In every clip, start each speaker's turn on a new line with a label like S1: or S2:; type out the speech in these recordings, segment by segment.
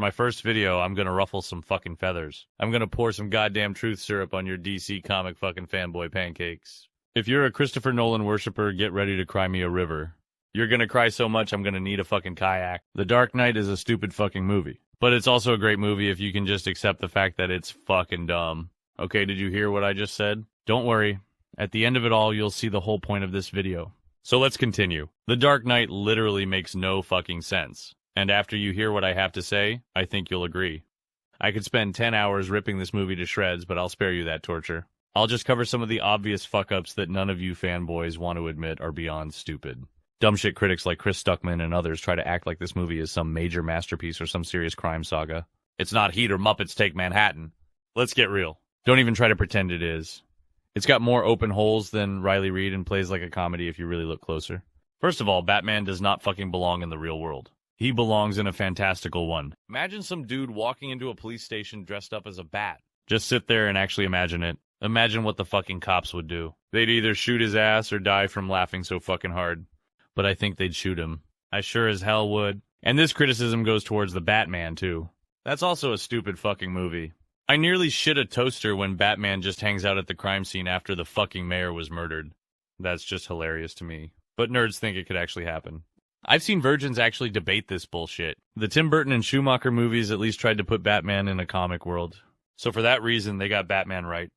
S1: my first video, I'm gonna ruffle some fucking feathers. I'm gonna pour some goddamn truth syrup on your DC comic fucking fanboy pancakes. If you're a Christopher Nolan worshiper, get ready to cry me a river. You're gonna cry so much I'm gonna need a fucking kayak. The Dark Knight is a stupid fucking movie. But it's also a great movie if you can just accept the fact that it's fucking dumb. Okay, did you hear what I just said? Don't worry. At the end of it all, you'll see the whole point of this video. So let's continue. The Dark Knight literally makes no fucking sense. And after you hear what I have to say, I think you'll agree. I could spend 10 hours ripping this movie to shreds, but I'll spare you that torture. I'll just cover some of the obvious fuck-ups that none of you fanboys want to admit are beyond stupid. Dumb shit critics like Chris Stuckman and others try to act like this movie is some major masterpiece or some serious crime saga. It's not Heat or Muppets Take Manhattan. Let's get real. Don't even try to pretend it is. It's got more open holes than Riley Reid and plays like a comedy if you really look closer. First of all, Batman does not fucking belong in the real world. He belongs in a fantastical one. Imagine some dude walking into a police station dressed up as a bat. Just sit there and actually imagine it. Imagine what the fucking cops would do. They'd either shoot his ass or die from laughing so fucking hard. But I think they'd shoot him. I sure as hell would. And this criticism goes towards the Batman, too. That's also a stupid fucking movie. I nearly shit a toaster when Batman just hangs out at the crime scene after the fucking mayor was murdered. That's just hilarious to me. But nerds think it could actually happen. I've seen virgins actually debate this bullshit. The Tim Burton and Schumacher movies at least tried to put Batman in a comic world. So for that reason, they got Batman right.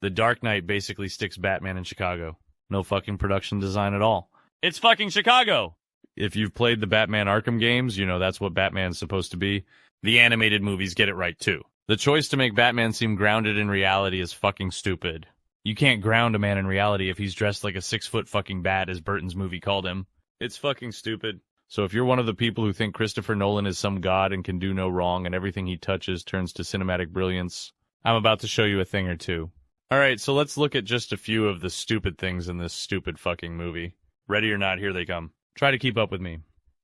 S1: The Dark Knight basically sticks Batman in Chicago. No fucking production design at all. It's fucking Chicago! If you've played the Batman Arkham games, you know that's what Batman's supposed to be. The animated movies get it right too. The choice to make Batman seem grounded in reality is fucking stupid. You can't ground a man in reality if he's dressed like a 6-foot fucking bat, as Burton's movie called him. It's fucking stupid. So if you're one of the people who think Christopher Nolan is some god and can do no wrong and everything he touches turns to cinematic brilliance, I'm about to show you a thing or two. Alright, so let's look at just a few of the stupid things in this stupid fucking movie. Ready or not, here they come. Try to keep up with me.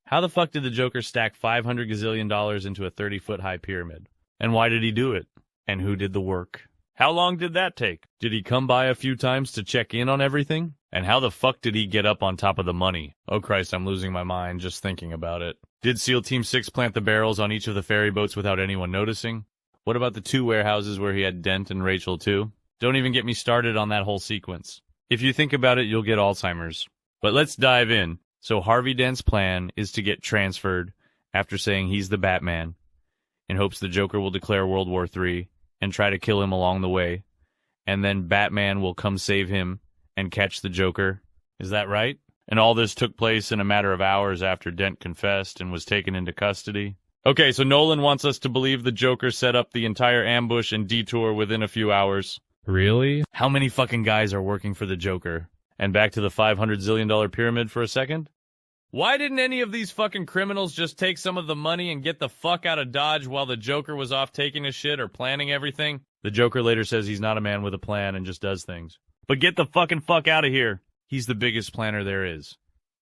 S1: How the fuck did the Joker stack $500 gazillion into a 30-foot high pyramid? And why did he do it? And who did the work? How long did that take? Did he come by a few times to check in on everything? And how the fuck did he get up on top of the money? Oh Christ, I'm losing my mind just thinking about it. Did SEAL Team 6 plant the barrels on each of the ferry boats without anyone noticing? What about the 2 warehouses where he had Dent and Rachel too? Don't even get me started on that whole sequence. If you think about it, you'll get Alzheimer's. But let's dive in. So Harvey Dent's plan is to get transferred after saying he's the Batman, in hopes the Joker will declare World War III and try to kill him along the way, and then Batman will come save him and catch the Joker. Is that right? And all this took place in a matter of hours after Dent confessed and was taken into custody. Okay, so Nolan wants us to believe the Joker set up the entire ambush and detour within a few hours.
S2: Really?
S1: How many fucking guys are working for the Joker? And back to the $500 zillion pyramid for a second? Why didn't any of these fucking criminals just take some of the money and get the fuck out of Dodge while the Joker was off taking a shit or planning everything? The Joker later says he's not a man with a plan and just does things. But get the fucking fuck out of here. He's the biggest planner there is.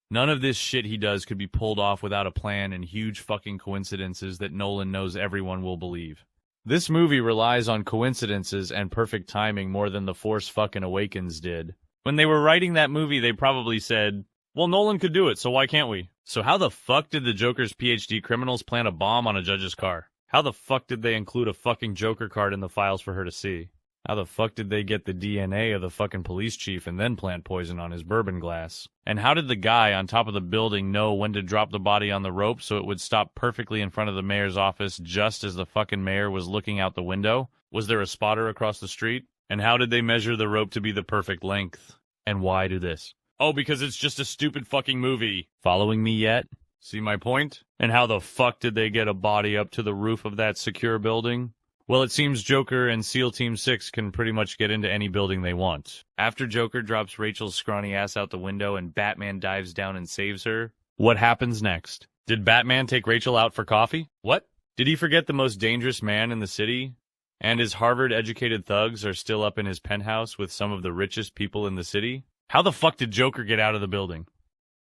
S1: None of this shit he does could be pulled off without a plan and huge fucking coincidences that Nolan knows everyone will believe. This movie relies on coincidences and perfect timing more than The Force fucking Awakens did. When they were writing that movie, they probably said, well, Nolan could do it, so why can't we? So how the fuck did the Joker's PhD criminals plant a bomb on a judge's car? How the fuck did they include a fucking Joker card in the files for her to see? How the fuck did they get the DNA of the fucking police chief and then plant poison on his bourbon glass? And how did the guy on top of the building know when to drop the body on the rope so it would stop perfectly in front of the mayor's office just as the fucking mayor was looking out the window? Was there a spotter across the street? And how did they measure the rope to be the perfect length? And why do this? Oh, because it's just a stupid fucking movie. Following me yet? See my point? And how the fuck did they get a body up to the roof of that secure building? Well, it seems Joker and SEAL Team 6 can pretty much get into any building they want. After Joker drops Rachel's scrawny ass out the window and Batman dives down and saves her, what happens next? Did Batman take Rachel out for coffee? What? Did he forget the most dangerous man in the city? And his Harvard-educated thugs are still up in his penthouse with some of the richest people in the city? How the fuck did Joker get out of the building?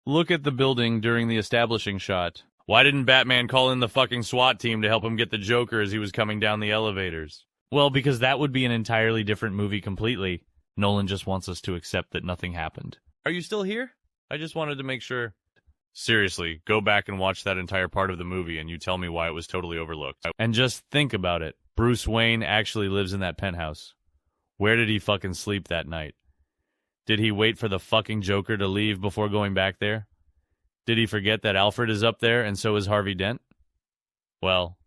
S1: Look at the building during the establishing shot. Why didn't Batman call in the fucking SWAT team to help him get the Joker as he was coming down the elevators? Well, because that would be an entirely different movie completely. Nolan just wants us to accept that nothing happened. Are you still here? I just wanted to make sure. Seriously, go back and watch that entire part of the movie and you tell me why it was totally overlooked. And just think about it. Bruce Wayne actually lives in that penthouse. Where did he fucking sleep that night? Did he wait for the fucking Joker to leave before going back there? Did he forget that Alfred is up there and so is Harvey Dent? Well,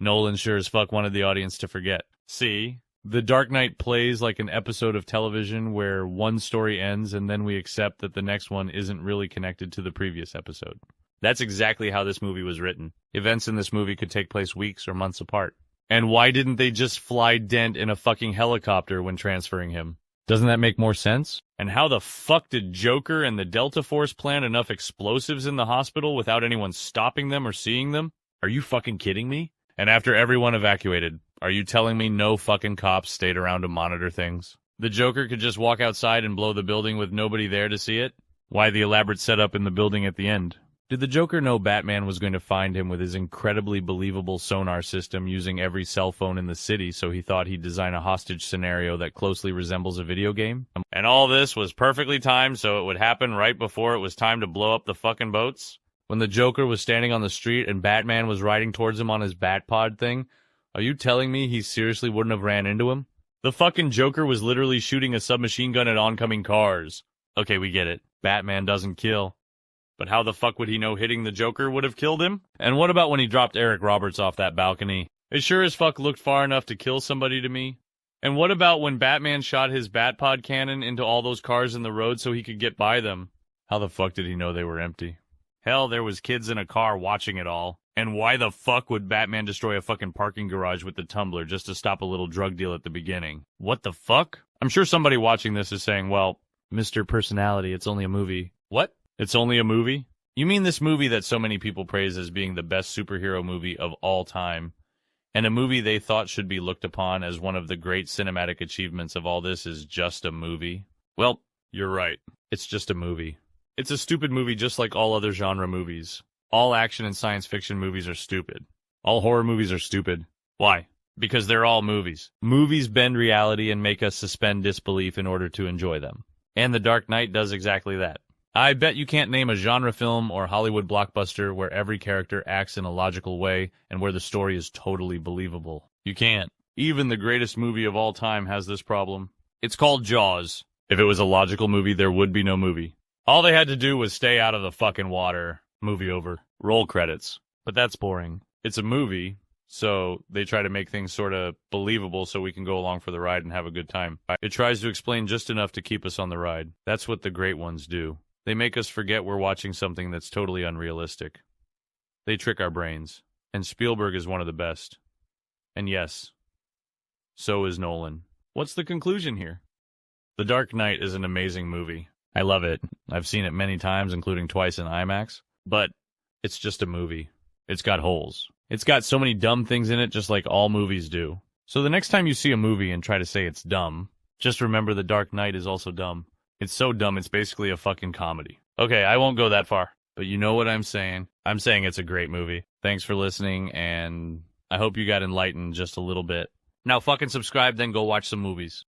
S1: Nolan sure as fuck wanted the audience to forget. See, The Dark Knight plays like an episode of television where one story ends and then we accept that the next one isn't really connected to the previous episode. That's exactly how this movie was written. Events in this movie could take place weeks or months apart. And why didn't they just fly Dent in a fucking helicopter when transferring him? Doesn't that make more sense? And how the fuck did Joker and the Delta Force plant enough explosives in the hospital without anyone stopping them or seeing them? Are you fucking kidding me? And after everyone evacuated, are you telling me no fucking cops stayed around to monitor things? The Joker could just walk outside and blow the building with nobody there to see it? Why the elaborate setup in the building at the end? Did the Joker know Batman was going to find him with his incredibly believable sonar system using every cell phone in the city, so he thought he'd design a hostage scenario that closely resembles a video game? And all this was perfectly timed so it would happen right before it was time to blow up the fucking boats? When the Joker was standing on the street and Batman was riding towards him on his Batpod thing, are you telling me he seriously wouldn't have ran into him? The fucking Joker was literally shooting a submachine gun at oncoming cars. Okay, we get it. Batman doesn't kill. But how the fuck would he know hitting the Joker would have killed him? And what about when he dropped Eric Roberts off that balcony? It sure as fuck looked far enough to kill somebody to me. And what about when Batman shot his Batpod cannon into all those cars in the road so he could get by them? How the fuck did he know they were empty? Hell, there was kids in a car watching it all. And why the fuck would Batman destroy a fucking parking garage with the tumbler just to stop a little drug deal at the beginning? What the fuck? I'm sure somebody watching this is saying, well, Mr. Personality, it's only a movie. What? It's only a movie? You mean this movie that so many people praise as being the best superhero movie of all time, and a movie they thought should be looked upon as one of the great cinematic achievements of all this is just a movie? Well, you're right. It's just a movie. It's a stupid movie just like all other genre movies. All action and science fiction movies are stupid. All horror movies are stupid. Why? Because they're all movies. Movies bend reality and make us suspend disbelief in order to enjoy them. And The Dark Knight does exactly that. I bet you can't name a genre film or Hollywood blockbuster where every character acts in a logical way and where the story is totally believable. You can't. Even the greatest movie of all time has this problem. It's called Jaws. If it was a logical movie, there would be no movie. All they had to do was stay out of the fucking water. Movie over. Roll credits. But that's boring. It's a movie, so they try to make things sort of believable so we can go along for the ride and have a good time. It tries to explain just enough to keep us on the ride. That's what the great ones do. They make us forget we're watching something that's totally unrealistic. They trick our brains. And Spielberg is one of the best. And yes, so is Nolan. What's the conclusion here? The Dark Knight is an amazing movie. I love it. I've seen it many times, including twice in IMAX. But it's just a movie. It's got holes. It's got so many dumb things in it, just like all movies do. So the next time you see a movie and try to say it's dumb, just remember The Dark Knight is also dumb. It's so dumb, it's basically a fucking comedy. Okay, I won't go that far, but you know what I'm saying. I'm saying it's a great movie. Thanks for listening, and I hope you got enlightened just a little bit. Now fucking subscribe, then go watch some movies.